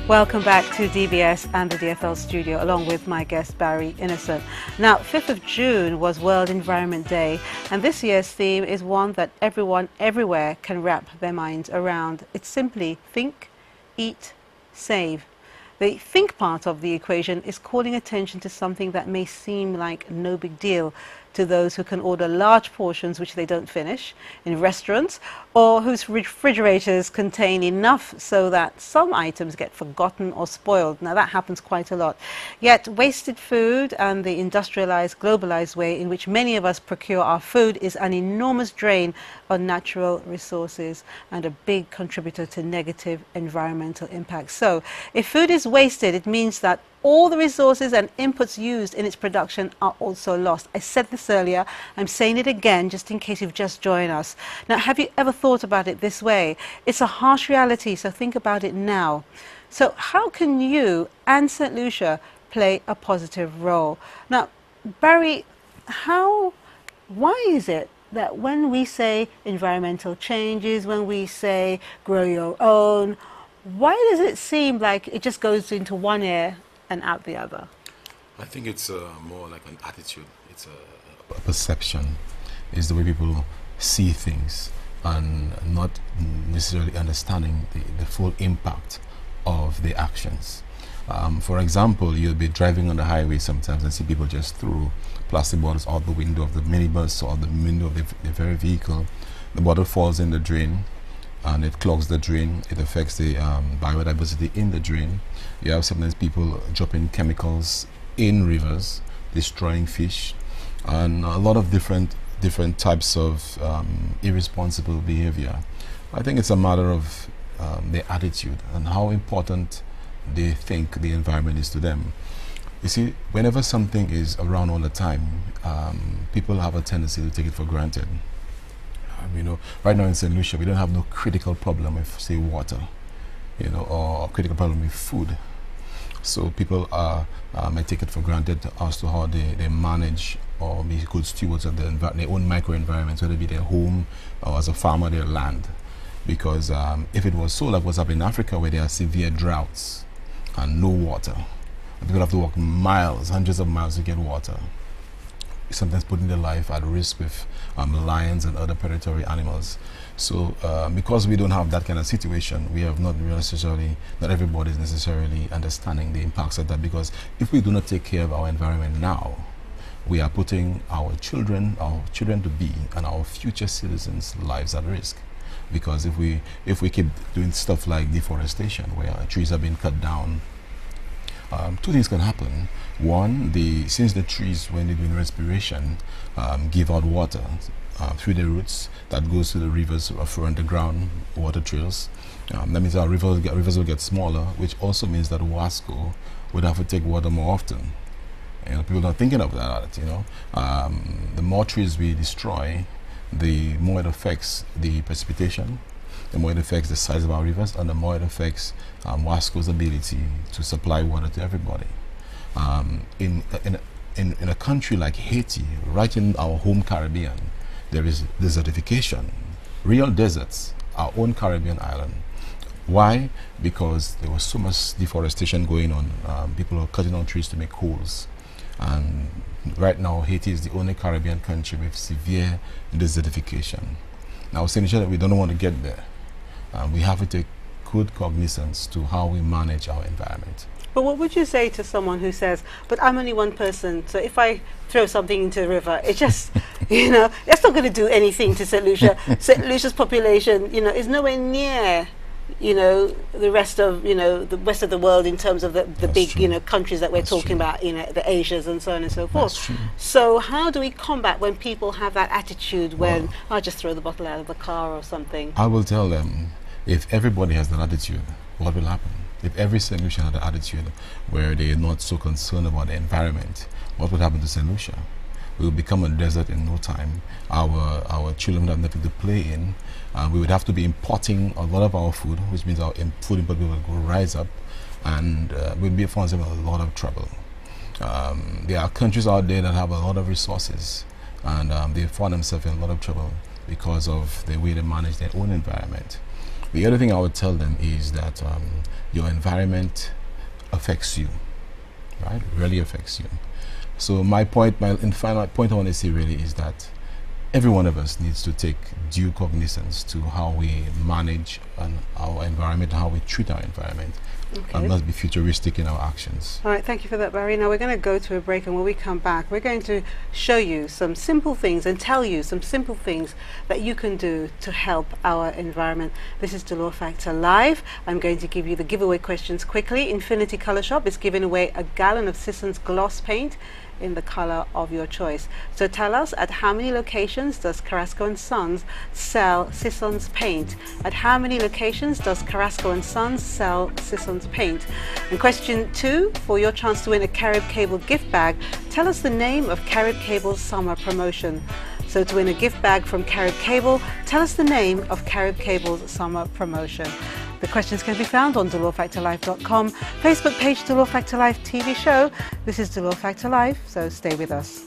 Welcome back to DBS and the DFL studio, along with my guest Barry Innocent. Now, 5th of June was World Environment Day, and this year's theme is one that everyone everywhere can wrap their minds around. It's simply think, eat, save. The think part of the equation is calling attention to something that may seem like no big deal to those who can order large portions which they don't finish in restaurants, or whose refrigerators contain enough so that some items get forgotten or spoiled. Now that happens quite a lot. Yet wasted food and the industrialized, globalized way in which many of us procure our food is an enormous drain on natural resources and a big contributor to negative environmental impacts. So if food is wasted, it means that all the resources and inputs used in its production are also lost. I said this earlier, I'm saying it again just in case you've just joined us. Now, have you ever thought about it this way? It's a harsh reality, so think about it now. So how can you and St. Lucia play a positive role? Now, Barry, why is it that when we say environmental changes, when we say grow your own, why does it seem like it just goes into one ear and out the other? I think it's more like an attitude. It's a perception. It's the way people see things and not necessarily understanding the full impact of the actions. For example, you'll be driving on the highway sometimes and see people just throw plastic bottles out the window of the minibus or the window of the very vehicle. The bottle falls in the drain and it clogs the drain. It affects the biodiversity in the drain. You have sometimes people dropping chemicals in rivers, destroying fish, and a lot of different types of irresponsible behavior. I think it's a matter of their attitude and how important they think the environment is to them. You see, whenever something is around all the time, people have a tendency to take it for granted. You know, right now in St. Lucia, we don't have no critical problem with, say, water, you know, or a critical problem with food. So people may take it for granted as to how they manage or be good stewards of their own microenvironments, whether it be their home or as a farmer, their land. Because if it was so, like what's happening in Africa, where there are severe droughts and no water, and people have to walk miles, hundreds of miles to get water, sometimes putting their life at risk with lions and other predatory animals. So because we don't have that kind of situation, we have not everybody is necessarily understanding the impacts of that, because if we do not take care of our environment now, we are putting our children to be and our future citizens' lives at risk. Because if we keep doing stuff like deforestation, where trees are being cut down, two things can happen. One, since the trees, when they're doing respiration, give out water through the roots that goes to the rivers or underground water trails. That means our rivers will get smaller, which also means that Wasco would have to take water more often. You know, people are not thinking of that. You know, the more trees we destroy, the more it affects the precipitation, the more it affects the size of our rivers, and the more it affects Wasco's ability to supply water to everybody. In a country like Haiti, right in our home Caribbean, there is desertification, real deserts, our own Caribbean island. Why? Because there was so much deforestation going on. People are cutting down trees to make holes. And right now, Haiti is the only Caribbean country with severe desertification. Now, saying that we don't want to get there. We have to take good cognizance to how we manage our environment. But what would you say to someone who says, but I'm only one person, so if I throw something into the river, it just, you know, that's not going to do anything to St. Lucia. St. Lucia's population, you know, is nowhere near, you know, the rest of the world in terms of the big, true. you know, countries that we're That's talking true. about, you know, the Asias and so on and so forth. That's true. So how do we combat when people have that attitude when I'll just throw the bottle out of the car or something? I will tell them, if everybody has that attitude, what will happen? If every St. Lucian had the attitude where they are not so concerned about the environment, what would happen to St. Lucia? We will become a desert in no time. Our children would have nothing to play in. We would have to be importing a lot of our food, which means our food import will rise up, and we'll be found in a lot of trouble. There are countries out there that have a lot of resources, and they find themselves in a lot of trouble because of the way they manage their own environment. The other thing I would tell them is that your environment affects you, right? It really affects you. So my point I want to say really is that every one of us needs to take due cognizance to how we manage our environment and how we treat our environment. Okay. And must be futuristic in our actions. All right, thank you for that, Barry. Now we're going to go to a break, and when we come back, we're going to show you some simple things and tell you some simple things that you can do to help our environment. This is Dolor Factor Live. I'm going to give you the giveaway questions quickly. Infinity Colour Shop is giving away a gallon of Sisson's gloss paint in the color of your choice. So tell us, at how many locations does Carrasco & Sons sell Sisson's paint? At how many locations does Carrasco & Sons sell Sisson's paint? And question 2, for your chance to win a Carib Cable gift bag, tell us the name of Carib Cable's summer promotion. So to win a gift bag from Carib Cable, tell us the name of Carib Cable's summer promotion. The questions can be found on DolorFactorLive.com, Facebook page Dolor Factor Live TV show. This is Dolor Factor Live, so stay with us.